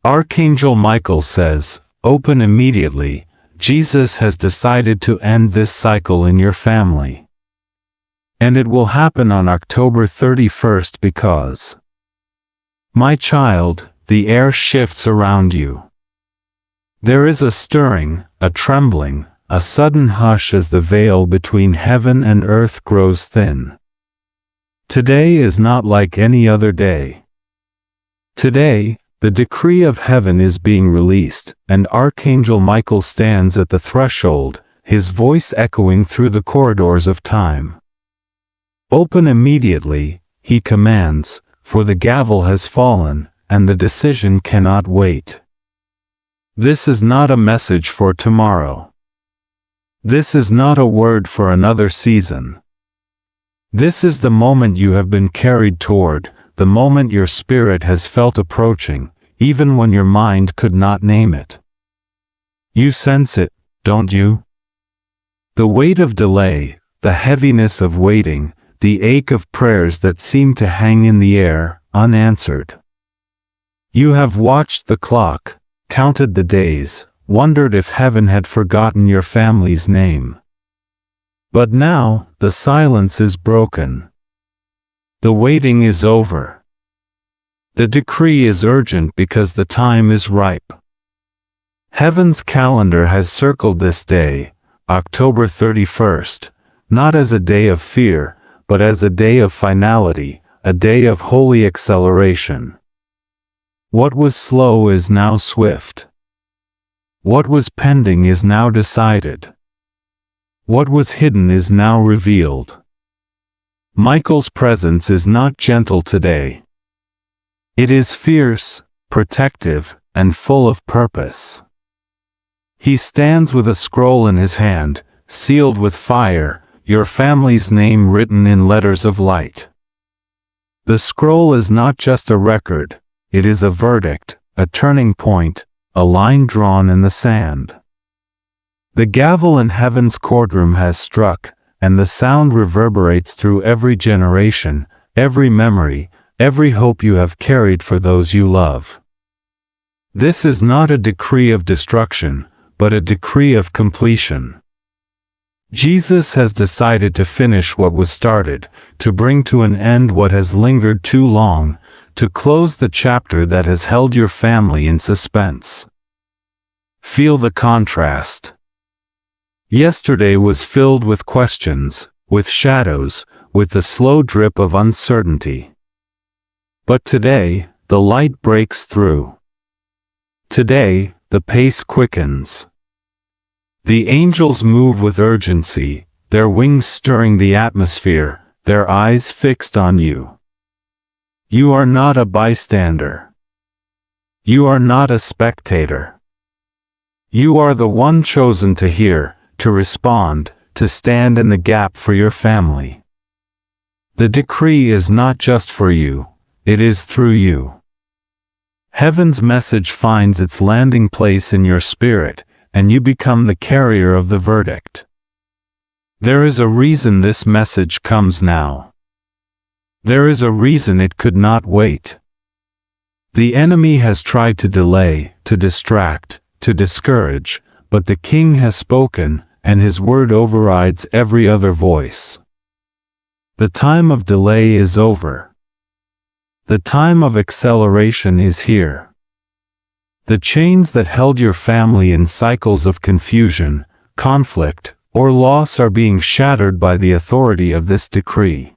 Archangel Michael says, "Open immediately. Jesus has decided to end this cycle in your family. And it will happen on October 31st because, my child, the air shifts around you. There is a stirring, a trembling, a sudden hush as the veil between heaven and earth grows thin. Today is not like any other day. Today, the decree of heaven is being released, and Archangel Michael stands at the threshold, his voice echoing through the corridors of time. Open immediately, he commands, for the gavel has fallen, and the decision cannot wait. This is not a message for tomorrow. This is not a word for another season. This is the moment you have been carried toward, the moment your spirit has felt approaching, even when your mind could not name it. You sense it, don't you? The weight of delay, the heaviness of waiting, the ache of prayers that seem to hang in the air, unanswered. You have watched the clock, counted the days, wondered if heaven had forgotten your family's name. But now, the silence is broken. The waiting is over. The decree is urgent because the time is ripe. Heaven's calendar has circled this day, October 31st, not as a day of fear, but as a day of finality, a day of holy acceleration. What was slow is now swift. What was pending is now decided. What was hidden is now revealed. Michael's presence is not gentle today. It is fierce, protective, and full of purpose. He stands with a scroll in his hand, sealed with fire, your family's name written in letters of light. The scroll is not just a record, it is a verdict, a turning point, a line drawn in the sand. The gavel in heaven's courtroom has struck, and the sound reverberates through every generation, every memory, every hope you have carried for those you love. This is not a decree of destruction, but a decree of completion. Jesus has decided to finish what was started, to bring to an end what has lingered too long, to close the chapter that has held your family in suspense. Feel the contrast. Yesterday was filled with questions, with shadows, with the slow drip of uncertainty. But today, the light breaks through. Today, the pace quickens. The angels move with urgency, their wings stirring the atmosphere, their eyes fixed on you. You are not a bystander. You are not a spectator. You are the one chosen to hear, to respond, to stand in the gap for your family. The decree is not just for you, it is through you. Heaven's message finds its landing place in your spirit, and you become the carrier of the verdict. There is a reason this message comes now. There is a reason it could not wait. The enemy has tried to delay, to distract, to discourage, but the King has spoken, and his word overrides every other voice. The time of delay is over. The time of acceleration is here. The chains that held your family in cycles of confusion, conflict, or loss are being shattered by the authority of this decree.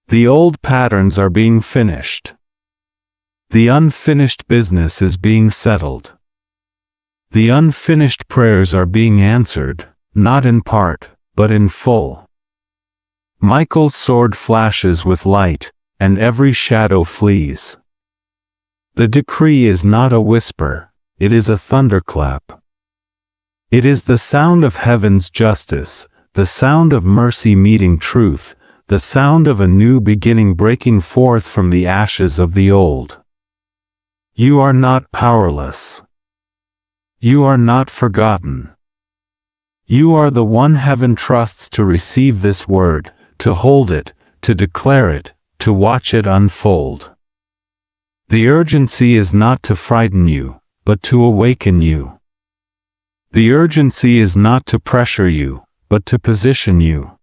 The old patterns are being finished. The unfinished business is being settled. The unfinished prayers are being answered, not in part, but in full. Michael's sword flashes with light, and every shadow flees. The decree is not a whisper, it is a thunderclap. It is the sound of heaven's justice, the sound of mercy meeting truth, the sound of a new beginning breaking forth from the ashes of the old. You are not powerless. You are not forgotten. You are the one heaven trusts to receive this word, to hold it, to declare it, to watch it unfold. The urgency is not to frighten you, but to awaken you. The urgency is not to pressure you, but to position you.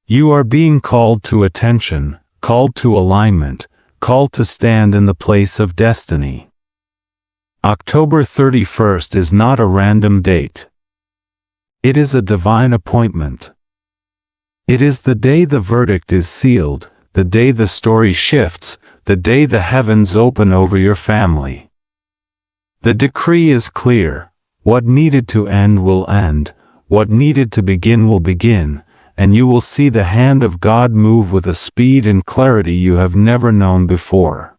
You are being called to attention, called to alignment, called to stand in the place of destiny. October 31st is not a random date. It is a divine appointment. It is the day the verdict is sealed, the day the story shifts, the day the heavens open over your family. The decree is clear. What needed to end will end, what needed to begin will begin, and you will see the hand of God move with a speed and clarity you have never known before.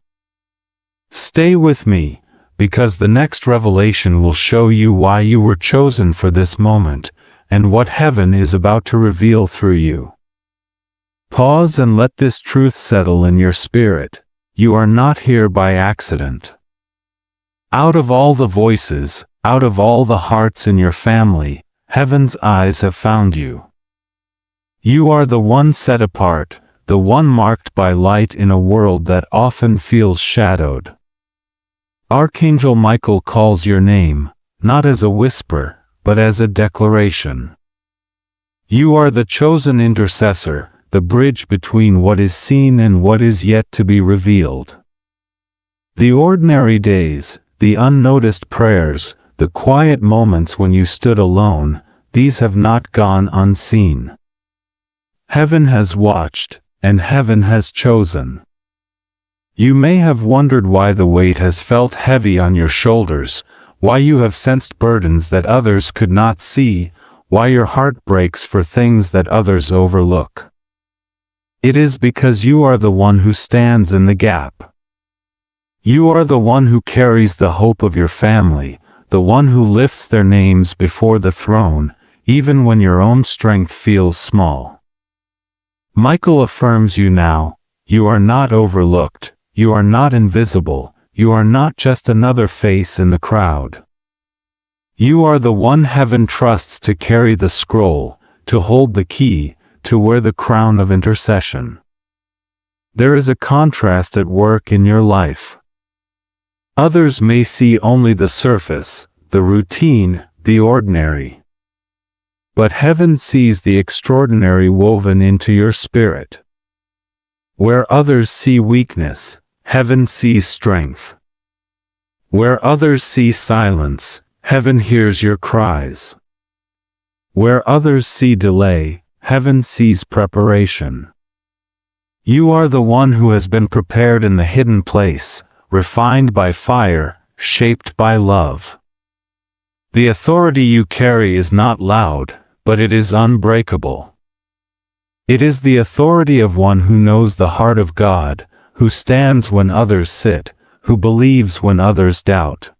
Stay with me, because the next revelation will show you why you were chosen for this moment, and what heaven is about to reveal through you. Pause and let this truth settle in your spirit. You are not here by accident. Out of all the voices, out of all the hearts in your family, heaven's eyes have found you. You are the one set apart, the one marked by light in a world that often feels shadowed. Archangel Michael calls your name, not as a whisper, but as a declaration. You are the chosen intercessor, the bridge between what is seen and what is yet to be revealed. The ordinary days, the unnoticed prayers, the quiet moments when you stood alone, these have not gone unseen. Heaven has watched, and heaven has chosen. You may have wondered why the weight has felt heavy on your shoulders, why you have sensed burdens that others could not see, why your heart breaks for things that others overlook. It is because you are the one who stands in the gap. You are the one who carries the hope of your family, the one who lifts their names before the throne, even when your own strength feels small. Michael affirms you now, you are not overlooked. You are not invisible, you are not just another face in the crowd. You are the one heaven trusts to carry the scroll, to hold the key, to wear the crown of intercession. There is a contrast at work in your life. Others may see only the surface, the routine, the ordinary. But heaven sees the extraordinary woven into your spirit. Where others see weakness, heaven sees strength. Where others see silence, heaven hears your cries. Where others see delay, heaven sees preparation. You are the one who has been prepared in the hidden place, refined by fire, shaped by love. The authority you carry is not loud, but it is unbreakable. It is the authority of one who knows the heart of God, who stands when others sit, who believes when others doubt.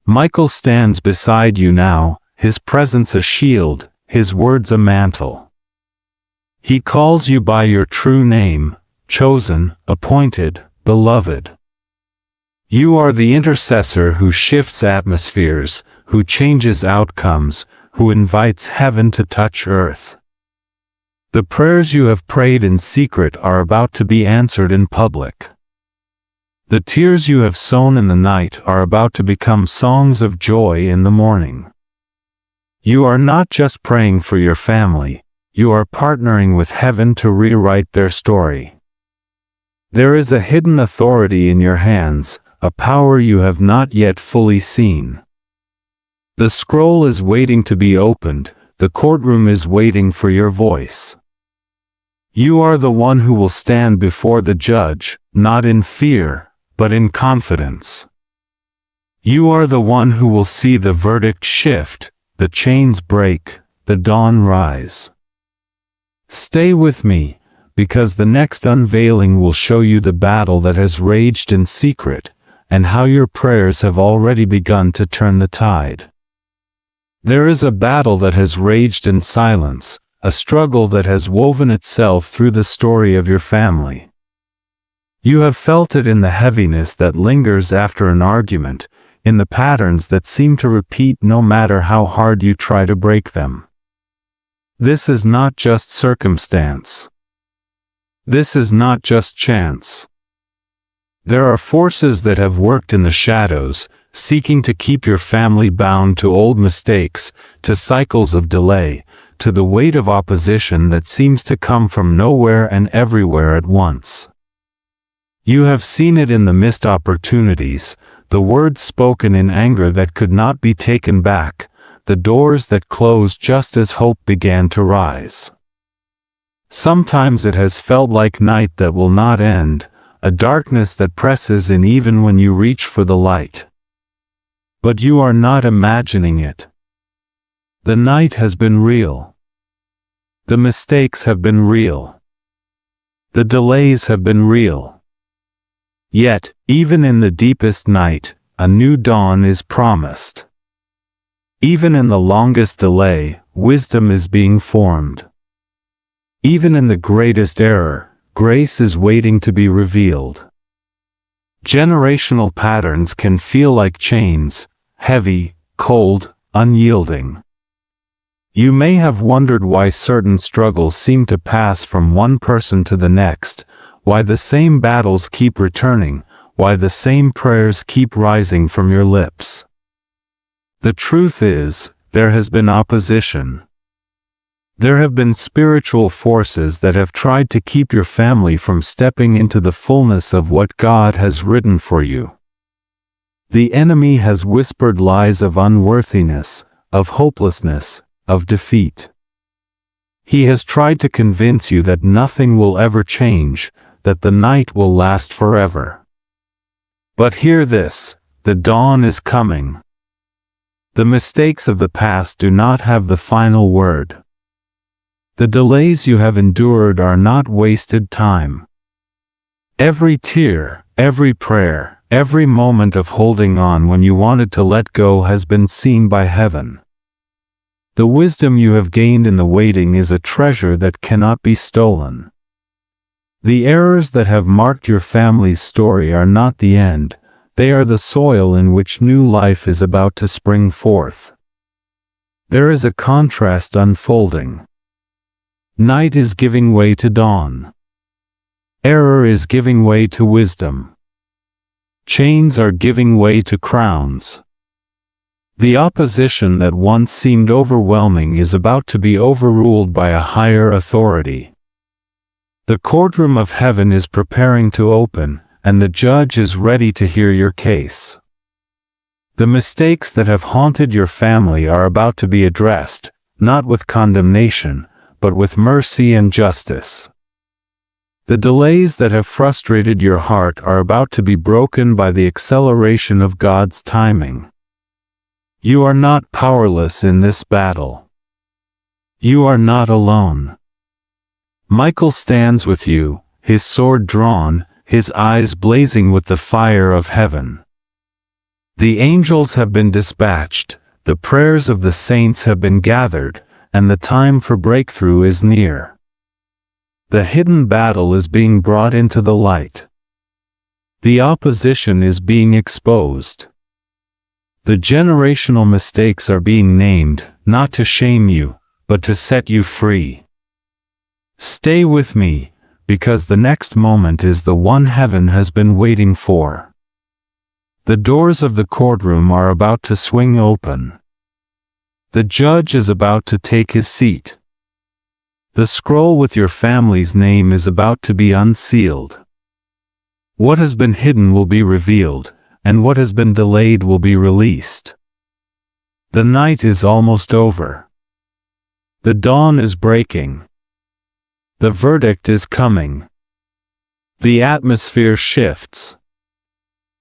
Michael stands beside you now, his presence a shield, his words a mantle. He calls you by your true name, chosen, appointed, beloved. You are the intercessor who shifts atmospheres, who changes outcomes, who invites heaven to touch earth. The prayers you have prayed in secret are about to be answered in public. The tears you have sown in the night are about to become songs of joy in the morning. You are not just praying for your family, you are partnering with heaven to rewrite their story. There is a hidden authority in your hands, a power you have not yet fully seen. The scroll is waiting to be opened, the courtroom is waiting for your voice. You are the one who will stand before the judge, not in fear, but in confidence. You are the one who will see the verdict shift, the chains break, the dawn rise. Stay with me, because the next unveiling will show you the battle that has raged in secret, and how your prayers have already begun to turn the tide. There is a battle that has raged in silence, a struggle that has woven itself through the story of your family. You have felt it in the heaviness that lingers after an argument, in the patterns that seem to repeat no matter how hard you try to break them. This is not just circumstance. This is not just chance. There are forces that have worked in the shadows, seeking to keep your family bound to old mistakes, to cycles of delay, to the weight of opposition that seems to come from nowhere and everywhere at once. You have seen it in the missed opportunities, the words spoken in anger that could not be taken back, the doors that closed just as hope began to rise. Sometimes it has felt like night that will not end, a darkness that presses in even when you reach for the light. But you are not imagining it. The night has been real. The mistakes have been real. The delays have been real. Yet, even in the deepest night, a new dawn is promised. Even in the longest delay, wisdom is being formed. Even in the greatest error, grace is waiting to be revealed. Generational patterns can feel like chains, heavy, cold, unyielding. You may have wondered why certain struggles seem to pass from one person to the next, why the same battles keep returning, why the same prayers keep rising from your lips. The truth is, there has been opposition. There have been spiritual forces that have tried to keep your family from stepping into the fullness of what God has written for you. The enemy has whispered lies of unworthiness, of hopelessness, of defeat. He has tried to convince you that nothing will ever change, that the night will last forever. But hear this, the dawn is coming. The mistakes of the past do not have the final word. The delays you have endured are not wasted time. Every tear, every prayer, every moment of holding on when you wanted to let go has been seen by heaven. The wisdom you have gained in the waiting is a treasure that cannot be stolen. The errors that have marked your family's story are not the end, they are the soil in which new life is about to spring forth. There is a contrast unfolding. Night is giving way to dawn. Error is giving way to wisdom. Chains are giving way to crowns. The opposition that once seemed overwhelming is about to be overruled by a higher authority. The courtroom of heaven is preparing to open, and the judge is ready to hear your case. The mistakes that have haunted your family are about to be addressed, not with condemnation, but with mercy and justice. The delays that have frustrated your heart are about to be broken by the acceleration of God's timing. You are not powerless in this battle. You are not alone. Michael stands with you, his sword drawn, his eyes blazing with the fire of heaven. The angels have been dispatched, the prayers of the saints have been gathered, and the time for breakthrough is near. The hidden battle is being brought into the light. The opposition is being exposed. The generational mistakes are being named, not to shame you, but to set you free. Stay with me, because the next moment is the one heaven has been waiting for. The doors of the courtroom are about to swing open. The judge is about to take his seat. The scroll with your family's name is about to be unsealed. What has been hidden will be revealed, and what has been delayed will be released. The night is almost over. The dawn is breaking. The verdict is coming. The atmosphere shifts.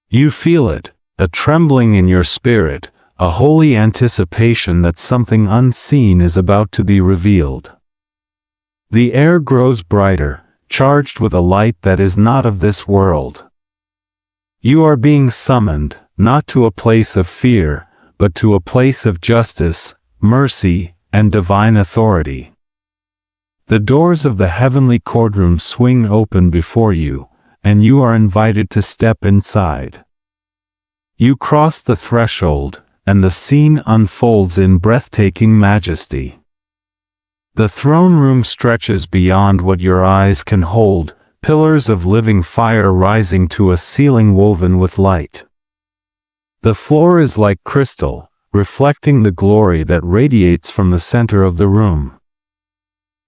You feel it, a trembling in your spirit, a holy anticipation that something unseen is about to be revealed. The air grows brighter, charged with a light that is not of this world. You are being summoned, not to a place of fear, but to a place of justice, mercy, and divine authority. The doors of the heavenly courtroom swing open before you, and you are invited to step inside. You cross the threshold, and the scene unfolds in breathtaking majesty. The throne room stretches beyond what your eyes can hold, pillars of living fire rising to a ceiling woven with light. The floor is like crystal, reflecting the glory that radiates from the center of the room.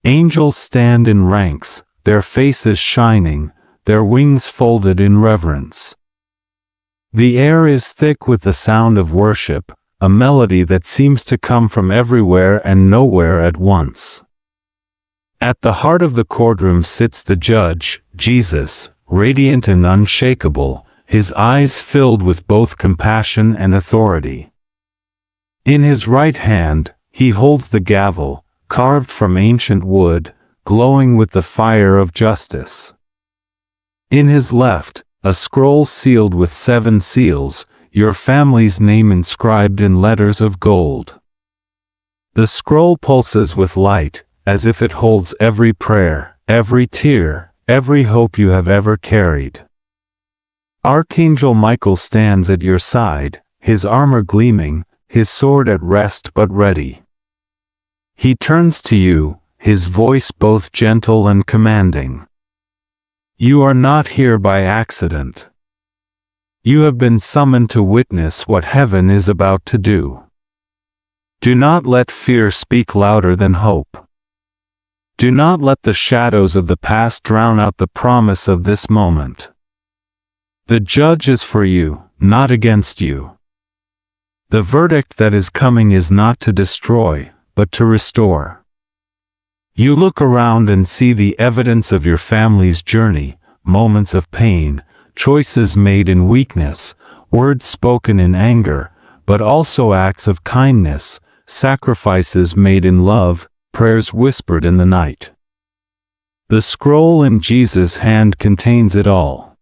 Angels stand in ranks, their faces shining, their wings folded in reverence. The air is thick with the sound of worship, a melody that seems to come from everywhere and nowhere at once. At the heart of the courtroom sits the judge, Jesus, radiant and unshakable, his eyes filled with both compassion and authority. In his right hand, he holds the gavel, carved from ancient wood, glowing with the fire of justice. In his left, a scroll sealed with 7 seals, your family's name inscribed in letters of gold. The scroll pulses with light, as if it holds every prayer, every tear, every hope you have ever carried. Archangel Michael stands at your side, his armor gleaming, his sword at rest but ready. He turns to you, his voice both gentle and commanding. You are not here by accident. You have been summoned to witness what heaven is about to do. Do not let fear speak louder than hope. Do not let the shadows of the past drown out the promise of this moment. The judge is for you, not against you. The verdict that is coming is not to destroy, but to restore. You look around and see the evidence of your family's journey, moments of pain, choices made in weakness, words spoken in anger, but also acts of kindness, sacrifices made in love, prayers whispered in the night. The scroll in Jesus' hand contains it all.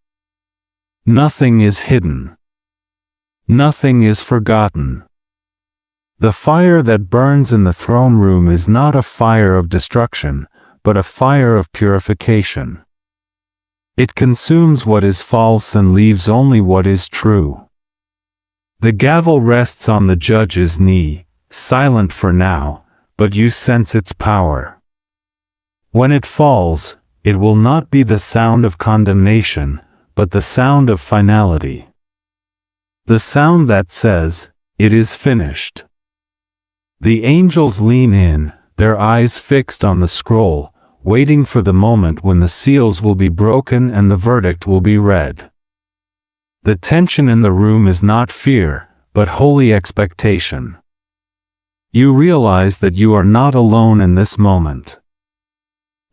Nothing is hidden. Nothing is forgotten. The fire that burns in the throne room is not a fire of destruction, but a fire of purification. It consumes what is false and leaves only what is true. The gavel rests on the judge's knee, silent for now, but you sense its power. When it falls, it will not be the sound of condemnation, but the sound of finality. The sound that says, "It is finished." The angels lean in, their eyes fixed on the scroll, waiting for the moment when the seals will be broken and the verdict will be read. The tension in the room is not fear, but holy expectation. You realize that you are not alone in this moment.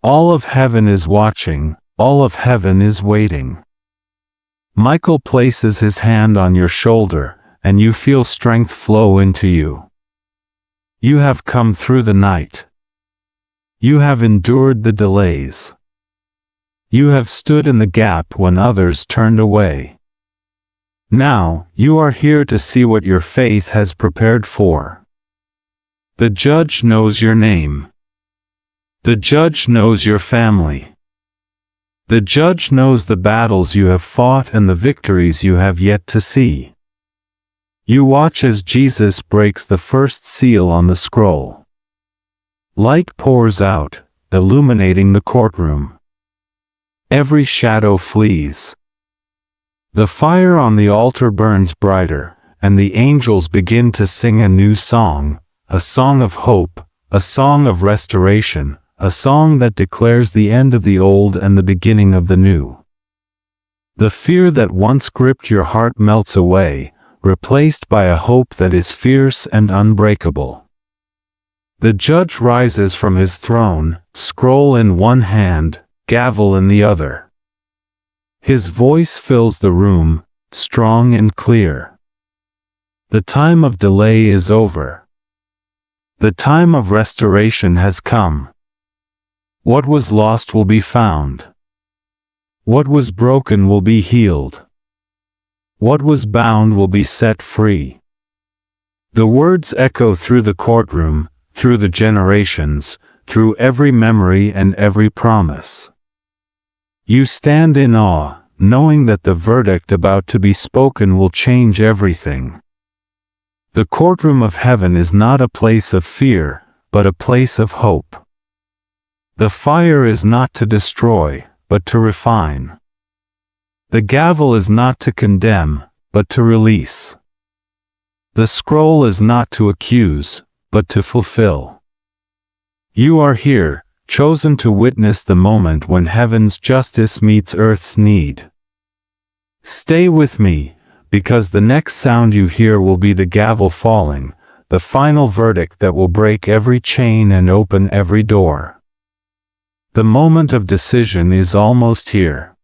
All of heaven is watching, all of heaven is waiting. Michael places his hand on your shoulder, and you feel strength flow into you. You have come through the night. You have endured the delays. You have stood in the gap when others turned away. Now, you are here to see what your faith has prepared for. The judge knows your name. The judge knows your family. The judge knows the battles you have fought and the victories you have yet to see. You watch as Jesus breaks the first seal on the scroll. Light pours out, illuminating the courtroom. Every shadow flees. The fire on the altar burns brighter, and the angels begin to sing a new song, a song of hope, a song of restoration, a song that declares the end of the old and the beginning of the new. The fear that once gripped your heart melts away, replaced by a hope that is fierce and unbreakable. The judge rises from his throne, scroll in one hand, gavel in the other. His voice fills the room, strong and clear. The time of delay is over. The time of restoration has come. What was lost will be found. What was broken will be healed. What was bound will be set free. The words echo through the courtroom, through the generations, through every memory and every promise. You stand in awe, knowing that the verdict about to be spoken will change everything. The courtroom of heaven is not a place of fear, but a place of hope. The fire is not to destroy, but to refine. The gavel is not to condemn, but to release. The scroll is not to accuse, but to fulfill. You are here, chosen to witness the moment when heaven's justice meets earth's need. Stay with me, because the next sound you hear will be the gavel falling, the final verdict that will break every chain and open every door. The moment of decision is almost here.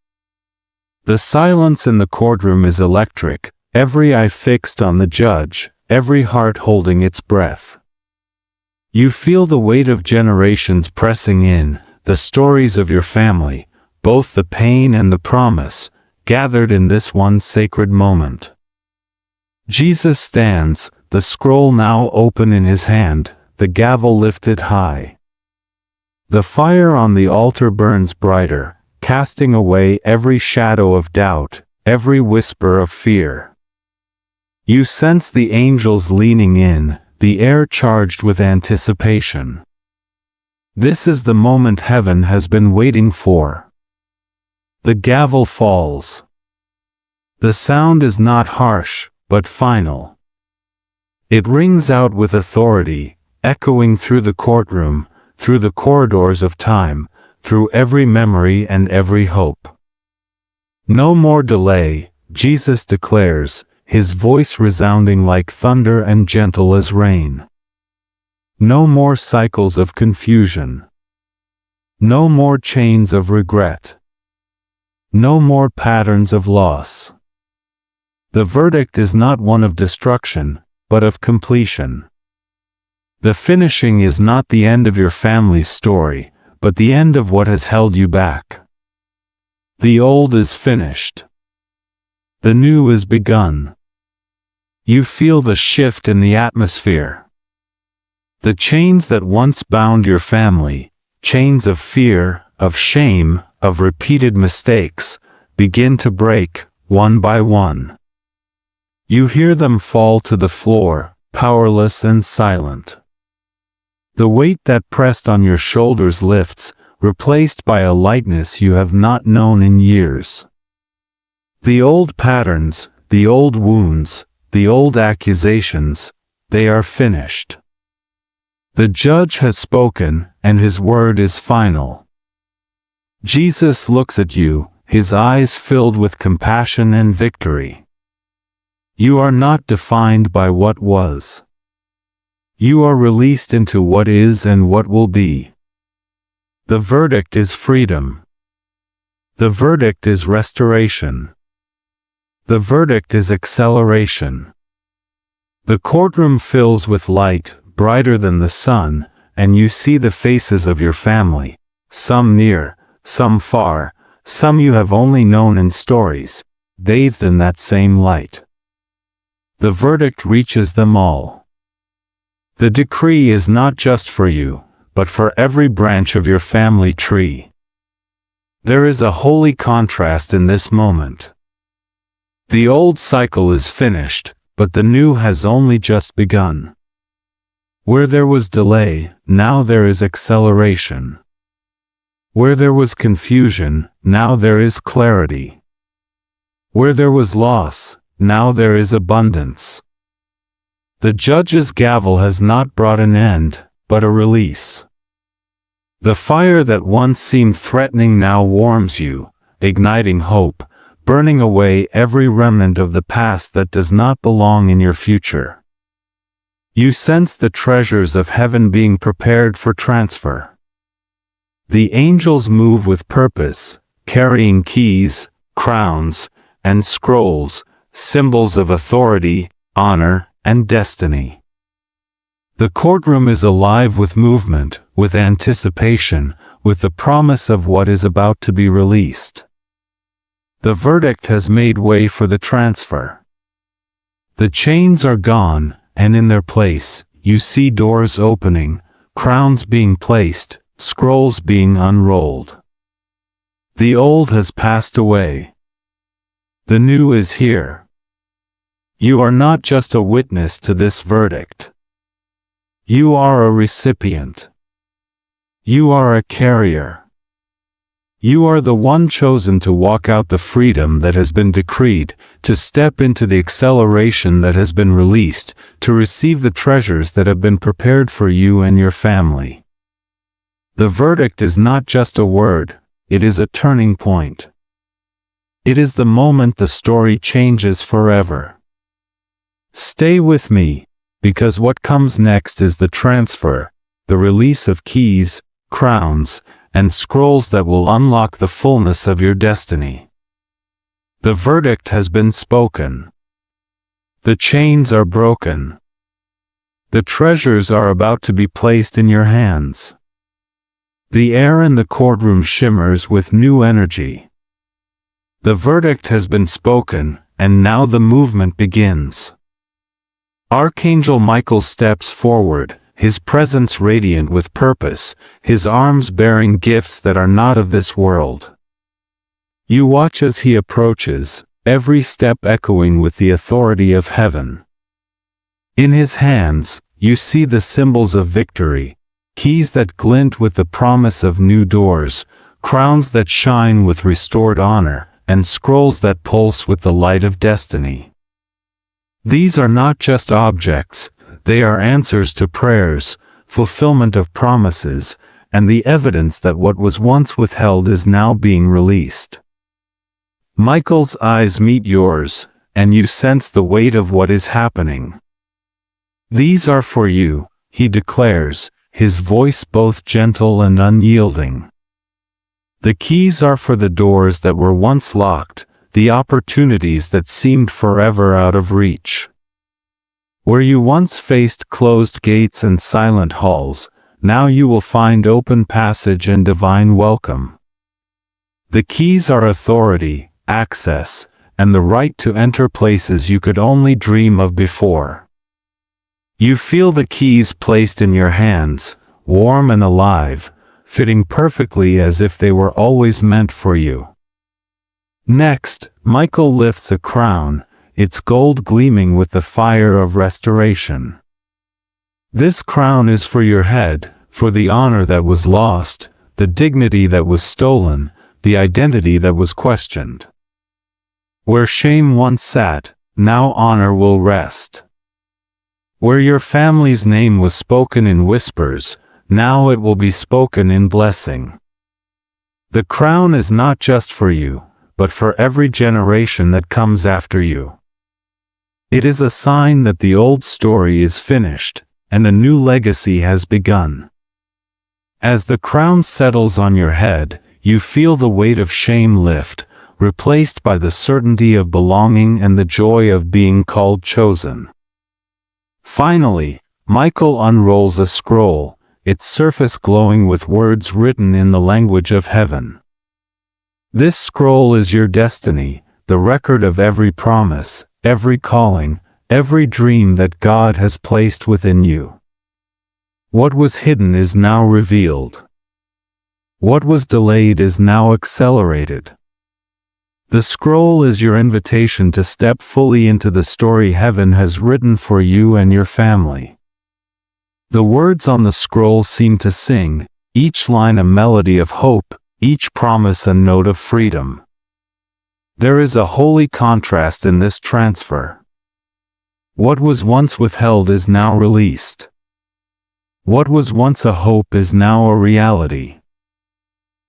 The silence in the courtroom is electric, every eye fixed on the judge, every heart holding its breath. You feel the weight of generations pressing in, the stories of your family, both the pain and the promise, gathered in this one sacred moment. Jesus stands, the scroll now open in his hand, the gavel lifted high. The fire on the altar burns brighter, casting away every shadow of doubt, every whisper of fear. You sense the angels leaning in, the air charged with anticipation. This is the moment heaven has been waiting for. The gavel falls. The sound is not harsh, but final. It rings out with authority, echoing through the courtroom, through the corridors of time, through every memory and every hope. No more delay, Jesus declares, his voice resounding like thunder and gentle as rain. No more cycles of confusion. No more chains of regret. No more patterns of loss. The verdict is not one of destruction, but of completion. The finishing is not the end of your family's story, but the end of what has held you back. The old is finished. The new is begun. You feel the shift in the atmosphere. The chains that once bound your family, chains of fear, of shame, of repeated mistakes, begin to break, one by one. You hear them fall to the floor, powerless and silent. The weight that pressed on your shoulders lifts, replaced by a lightness you have not known in years. The old patterns, the old wounds, the old accusations, they are finished. The judge has spoken, and his word is final. Jesus looks at you, his eyes filled with compassion and victory. You are not defined by what was. You are released into what is and what will be. The verdict is freedom. The verdict is restoration. The verdict is acceleration. The courtroom fills with light, brighter than the sun, and you see the faces of your family, some near, some far, some you have only known in stories, bathed in that same light. The verdict reaches them all. The decree is not just for you, but for every branch of your family tree. There is a holy contrast in this moment. The old cycle is finished, but the new has only just begun. Where there was delay, now there is acceleration. Where there was confusion, now there is clarity. Where there was loss, now there is abundance. The judge's gavel has not brought an end, but a release. The fire that once seemed threatening now warms you, igniting hope, burning away every remnant of the past that does not belong in your future. You sense the treasures of heaven being prepared for transfer. The angels move with purpose, carrying keys, crowns, and scrolls, symbols of authority, honor, and destiny. The courtroom is alive with movement, with anticipation, with the promise of what is about to be released. The verdict has made way for the transfer. The chains are gone, and in their place, you see doors opening, crowns being placed, scrolls being unrolled. The old has passed away. The new is here. You are not just a witness to this verdict. You are a recipient. You are a carrier. You are the one chosen to walk out the freedom that has been decreed, to step into the acceleration that has been released, to receive the treasures that have been prepared for you and your family. The verdict is not just a word, it is a turning point. It is the moment the story changes forever. Stay with me, because what comes next is the transfer, the release of keys, crowns, and scrolls that will unlock the fullness of your destiny. The verdict has been spoken. The chains are broken. The treasures are about to be placed in your hands. The air in the courtroom shimmers with new energy. The verdict has been spoken, and now the movement begins. Archangel Michael steps forward, his presence radiant with purpose, his arms bearing gifts that are not of this world. You watch as he approaches, every step echoing with the authority of heaven. In his hands, you see the symbols of victory, keys that glint with the promise of new doors, crowns that shine with restored honor, and scrolls that pulse with the light of destiny. These are not just objects, they are answers to prayers, fulfillment of promises, and the evidence that what was once withheld is now being released. Michael's eyes meet yours, and you sense the weight of what is happening. These are for you, he declares, his voice both gentle and unyielding. The keys are for the doors that were once locked, the opportunities that seemed forever out of reach. Where you once faced closed gates and silent halls, now you will find open passage and divine welcome. The keys are authority, access, and the right to enter places you could only dream of before. You feel the keys placed in your hands, warm and alive, fitting perfectly as if they were always meant for you. Next, Michael lifts a crown, its gold gleaming with the fire of restoration. This crown is for your head, for the honor that was lost, the dignity that was stolen, the identity that was questioned. Where shame once sat, now honor will rest. Where your family's name was spoken in whispers, now it will be spoken in blessing. The crown is not just for you, but for every generation that comes after you. It is a sign that the old story is finished, and a new legacy has begun. As the crown settles on your head, you feel the weight of shame lift, replaced by the certainty of belonging and the joy of being called chosen. Finally, Michael unrolls a scroll, its surface glowing with words written in the language of heaven. This scroll is your destiny, the record of every promise, every calling, every dream that God has placed within you. What was hidden is now revealed. What was delayed is now accelerated. The scroll is your invitation to step fully into the story heaven has written for you and your family. The words on the scroll seem to sing, each line a melody of hope, each promise a note of freedom. There is a holy contrast in this transfer. What was once withheld is now released. What was once a hope is now a reality.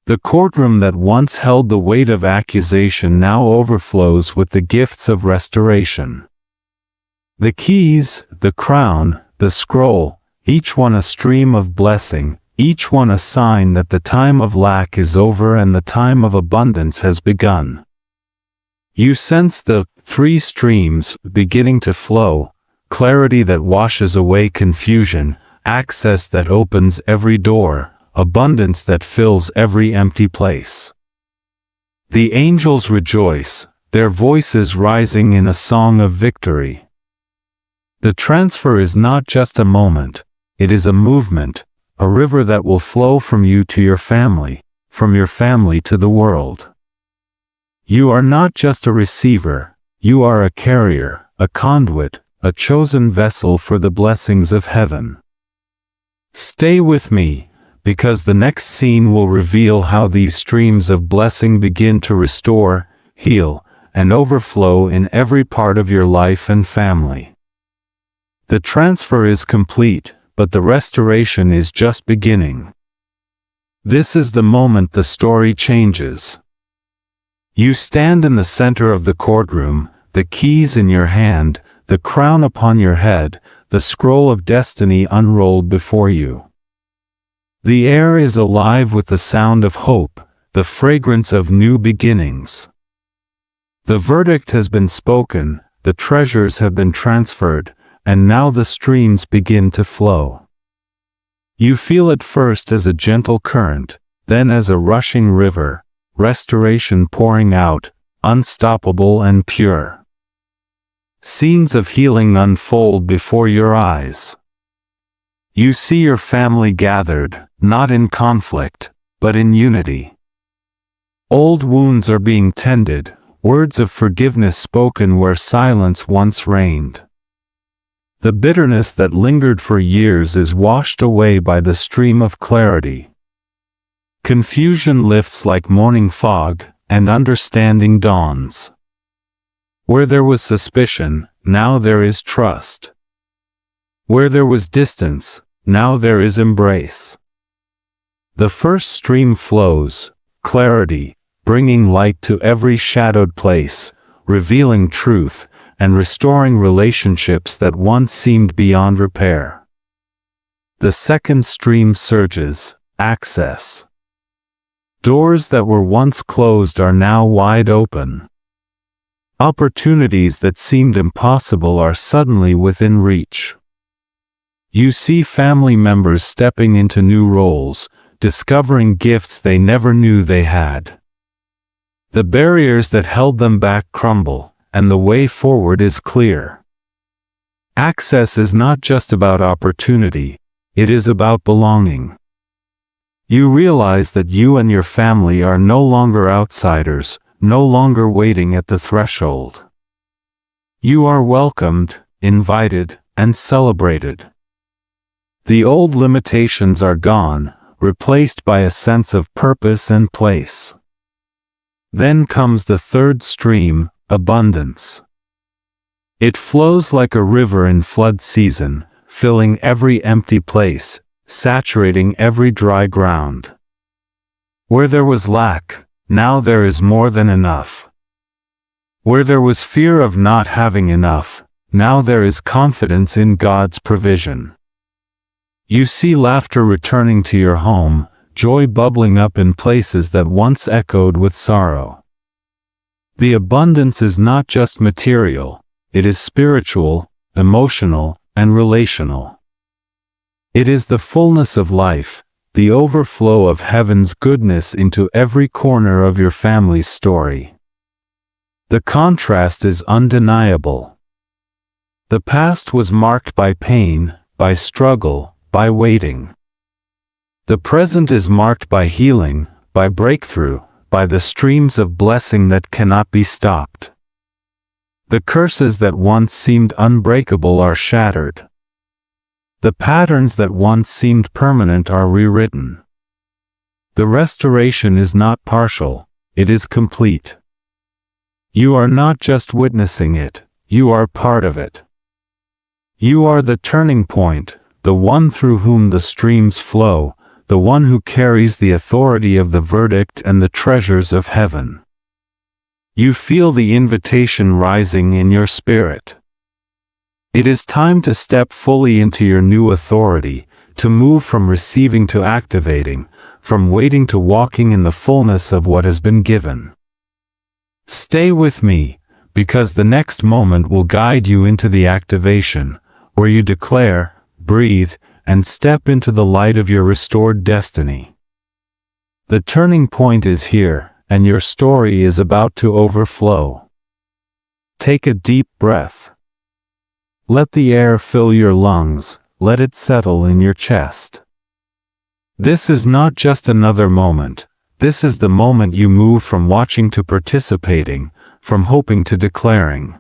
The courtroom that once held the weight of accusation now overflows with the gifts of restoration. The keys, the crown, the scroll, each one a stream of blessing, each one a sign that the time of lack is over and the time of abundance has begun. You sense the three streams beginning to flow, clarity that washes away confusion, access that opens every door, abundance that fills every empty place. The angels rejoice, their voices rising in a song of victory. The transfer is not just a moment, it is a movement, a river that will flow from you to your family, from your family to the world. You are not just a receiver, you are a carrier, a conduit, a chosen vessel for the blessings of heaven. Stay with me, because the next scene will reveal how these streams of blessing begin to restore, heal, and overflow in every part of your life and family. The transfer is complete, but the restoration is just beginning. This is the moment the story changes. You stand in the center of the courtroom, the keys in your hand, the crown upon your head, the scroll of destiny unrolled before you. The air is alive with the sound of hope, the fragrance of new beginnings. The verdict has been spoken, the treasures have been transferred, and now the streams begin to flow. You feel it first as a gentle current, then as a rushing river, restoration pouring out, unstoppable and pure. Scenes of healing unfold before your eyes. You see your family gathered, not in conflict, but in unity. Old wounds are being tended, words of forgiveness spoken where silence once reigned. The bitterness that lingered for years is washed away by the stream of clarity. Confusion lifts like morning fog, and understanding dawns. Where there was suspicion, now there is trust. Where there was distance, now there is embrace. The first stream flows, clarity, bringing light to every shadowed place, revealing truth, and restoring relationships that once seemed beyond repair. The second stream surges, access. Doors that were once closed are now wide open. Opportunities that seemed impossible are suddenly within reach. You see family members stepping into new roles, discovering gifts they never knew they had. The barriers that held them back crumble, and the way forward is clear. Access is not just about opportunity, it is about belonging. You realize that you and your family are no longer outsiders, no longer waiting at the threshold. You are welcomed, invited, and celebrated. The old limitations are gone, replaced by a sense of purpose and place. Then comes the third stream, abundance. It flows like a river in flood season, filling every empty place, saturating every dry ground. Where there was lack, now there is more than enough. Where there was fear of not having enough, now there is confidence in God's provision. You see laughter returning to your home, joy bubbling up in places that once echoed with sorrow. The abundance is not just material, it is spiritual, emotional, and relational. It is the fullness of life, the overflow of heaven's goodness into every corner of your family's story. The contrast is undeniable. The past was marked by pain, by struggle, by waiting. The present is marked by healing, by breakthrough, by the streams of blessing that cannot be stopped. The curses that once seemed unbreakable are shattered. The patterns that once seemed permanent are rewritten. The restoration is not partial, it is complete. You are not just witnessing it, you are part of it. You are the turning point, the one through whom the streams flow, the one who carries the authority of the verdict and the treasures of heaven. You feel the invitation rising in your spirit. It is time to step fully into your new authority, to move from receiving to activating, from waiting to walking in the fullness of what has been given. Stay with me, because the next moment will guide you into the activation, where you declare, breathe, and step into the light of your restored destiny. The turning point is here, and your story is about to overflow. Take a deep breath. Let the air fill your lungs, let it settle in your chest. This is not just another moment, this is the moment you move from watching to participating, from hoping to declaring.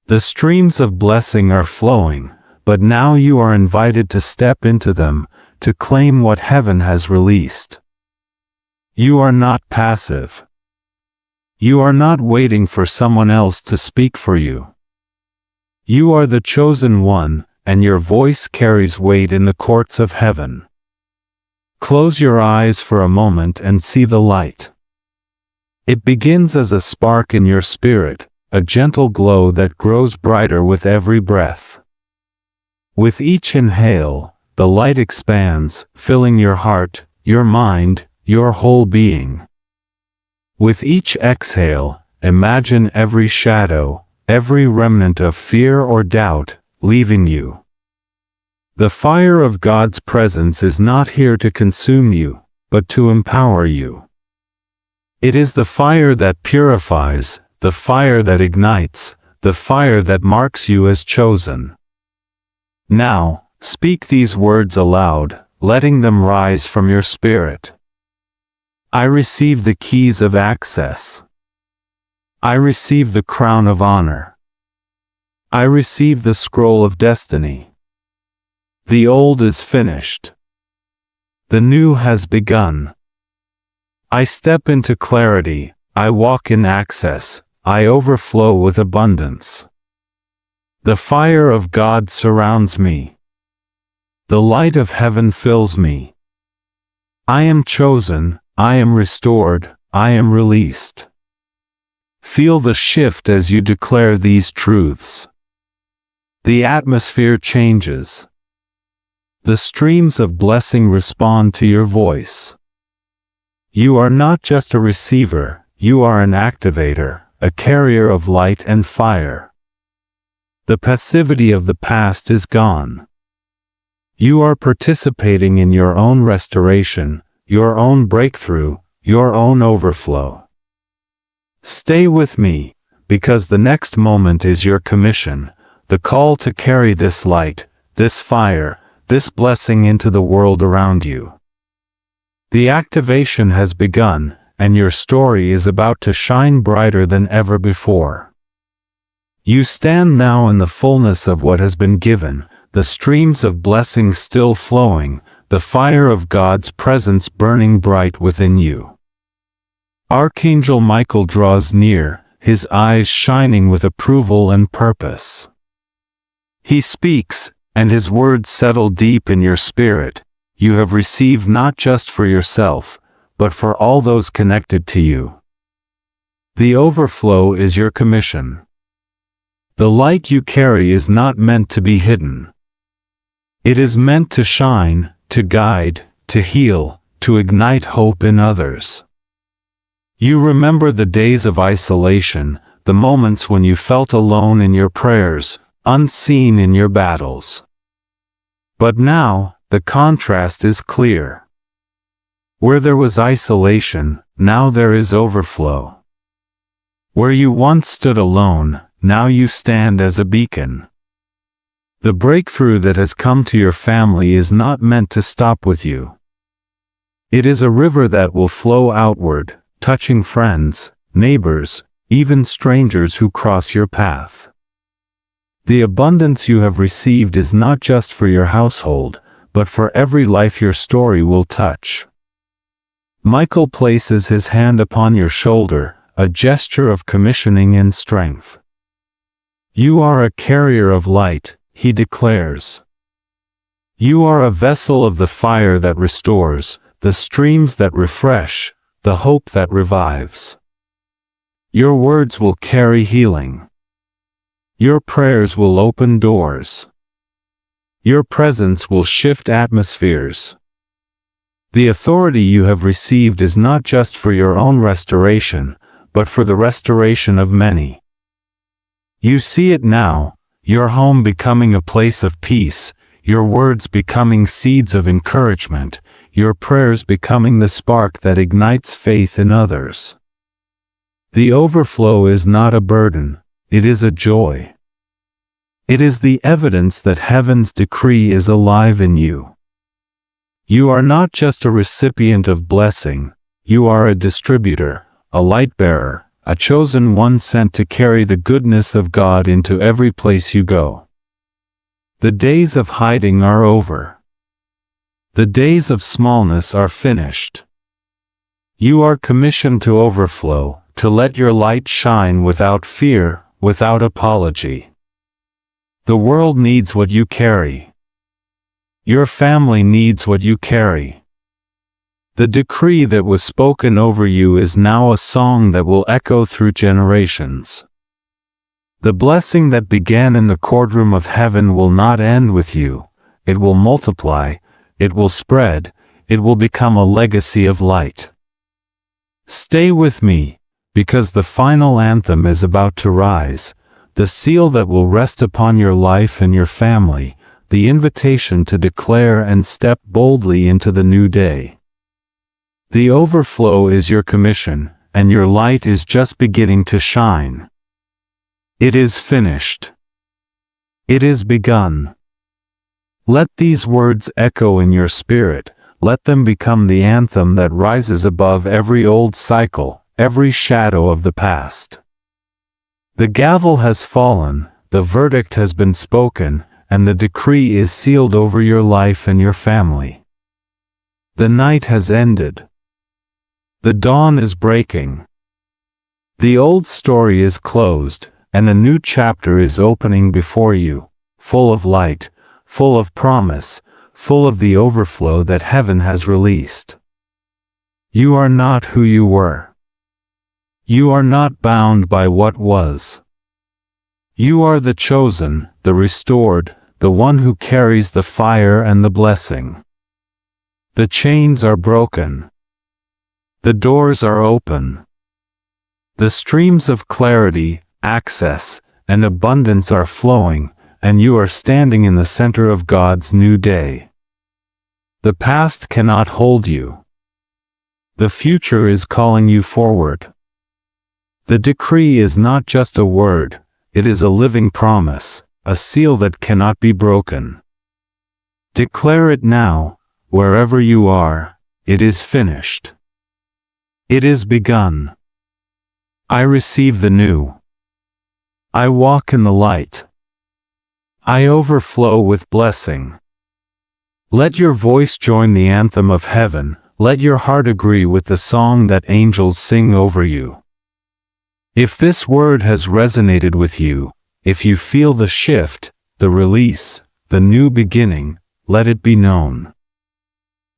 The streams of blessing are flowing, but now you are invited to step into them, to claim what heaven has released. You are not passive. You are not waiting for someone else to speak for you. You are the chosen one, and your voice carries weight in the courts of heaven. Close your eyes for a moment and see the light. It begins as a spark in your spirit, a gentle glow that grows brighter with every breath. With each inhale, the light expands, filling your heart, your mind, your whole being. With each exhale, imagine every shadow, every remnant of fear or doubt, leaving you. The fire of God's presence is not here to consume you, but to empower you. It is the fire that purifies, the fire that ignites, the fire that marks you as chosen. Now, speak these words aloud, letting them rise from your spirit. I receive the keys of access. I receive the crown of honor. I receive the scroll of destiny. The old is finished. The new has begun. I step into clarity, I walk in access, I overflow with abundance. The fire of God surrounds me. The light of heaven fills me. I am chosen, I am restored, I am released. Feel the shift as you declare these truths. The atmosphere changes. The streams of blessing respond to your voice. You are not just a receiver, you are an activator, a carrier of light and fire. The passivity of the past is gone. You are participating in your own restoration, your own breakthrough, your own overflow. Stay with me, because the next moment is your commission, the call to carry this light, this fire, this blessing into the world around you. The activation has begun, and your story is about to shine brighter than ever before. You stand now in the fullness of what has been given, the streams of blessing still flowing, the fire of God's presence burning bright within you. Archangel Michael draws near, his eyes shining with approval and purpose. He speaks, and his words settle deep in your spirit. You have received not just for yourself, but for all those connected to you. The overflow is your commission. The light you carry is not meant to be hidden. It is meant to shine, to guide, to heal, to ignite hope in others. You remember the days of isolation, the moments when you felt alone in your prayers, unseen in your battles. But now, the contrast is clear. Where there was isolation, now there is overflow. Where you once stood alone, now you stand as a beacon. The breakthrough that has come to your family is not meant to stop with you. It is a river that will flow outward, touching friends, neighbors, even strangers who cross your path. The abundance you have received is not just for your household, but for every life your story will touch. Michael places his hand upon your shoulder, a gesture of commissioning and strength. You are a carrier of light, he declares. You are a vessel of the fire that restores, the streams that refresh, the hope that revives. Your words will carry healing. Your prayers will open doors. Your presence will shift atmospheres. The authority you have received is not just for your own restoration, but for the restoration of many. You see it now, your home becoming a place of peace, your words becoming seeds of encouragement, your prayers becoming the spark that ignites faith in others. The overflow is not a burden, it is a joy. It is the evidence that heaven's decree is alive in you. You are not just a recipient of blessing, you are a distributor, a light bearer, a chosen one sent to carry the goodness of God into every place you go. The days of hiding are over. The days of smallness are finished. You are commissioned to overflow, to let your light shine without fear, without apology. The world needs what you carry. Your family needs what you carry. The decree that was spoken over you is now a song that will echo through generations. The blessing that began in the courtroom of heaven will not end with you. It will multiply, it will spread, it will become a legacy of light. Stay with me, because the final anthem is about to rise, the seal that will rest upon your life and your family, the invitation to declare and step boldly into the new day. The overflow is your commission, and your light is just beginning to shine. It is finished. It is begun. Let these words echo in your spirit. Let them become the anthem that rises above every old cycle, every shadow of the past. The gavel has fallen, the verdict has been spoken, and the decree is sealed over your life and your family. The night has ended. The dawn is breaking. The old story is closed, and a new chapter is opening before you, full of light, full of promise, full of the overflow that heaven has released. You are not who you were. You are not bound by what was. You are the chosen, the restored, the one who carries the fire and the blessing. The chains are broken. The doors are open. The streams of clarity, access, and abundance are flowing, and you are standing in the center of God's new day. The past cannot hold you. The future is calling you forward. The decree is not just a word, it is a living promise, a seal that cannot be broken. Declare it now, wherever you are. It is finished. It is begun. I receive the new. I walk in the light. I overflow with blessing. Let your voice join the anthem of heaven. Let your heart agree with the song that angels sing over you. If this word has resonated with you, if you feel the shift, the release, the new beginning, let it be known.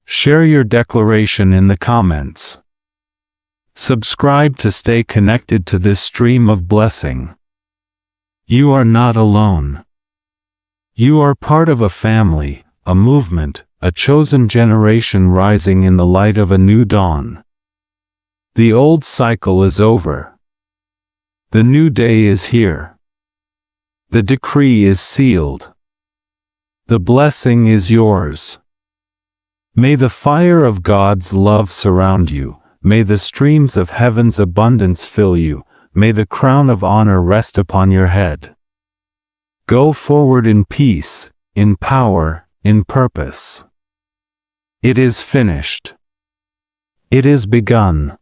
Share your declaration in the comments. Subscribe to stay connected to this stream of blessing. You are not alone. You are part of a family, a movement, a chosen generation rising in the light of a new dawn. The old cycle is over. The new day is here. The decree is sealed. The blessing is yours. May the fire of God's love surround you. May the streams of heaven's abundance fill you. May the crown of honor rest upon your head. Go forward in peace, in power, in purpose. It is finished. It is begun.